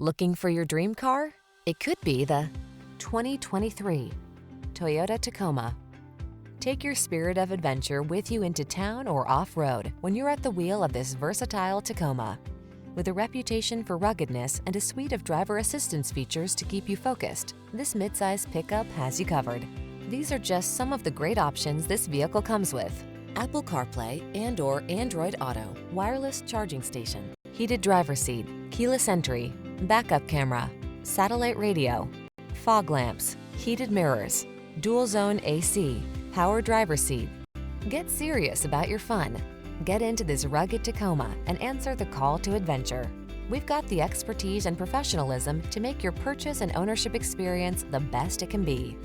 Looking for your dream car? It could be the 2023 Toyota Tacoma. Take your spirit of adventure with you into town or off-road when you're at the wheel of this versatile Tacoma. With a reputation for ruggedness and a suite of driver assistance features to keep you focused, this midsize pickup has you covered. These are just some of the great options this vehicle comes with: Apple CarPlay and/or Android Auto, wireless charging station, heated driver's seat, keyless entry, backup camera, satellite radio, fog lamps, heated mirrors, dual zone AC, power driver's seat. Get serious about your fun. Get into this rugged Tacoma and answer the call to adventure. We've got the expertise and professionalism to make your purchase and ownership experience the best it can be.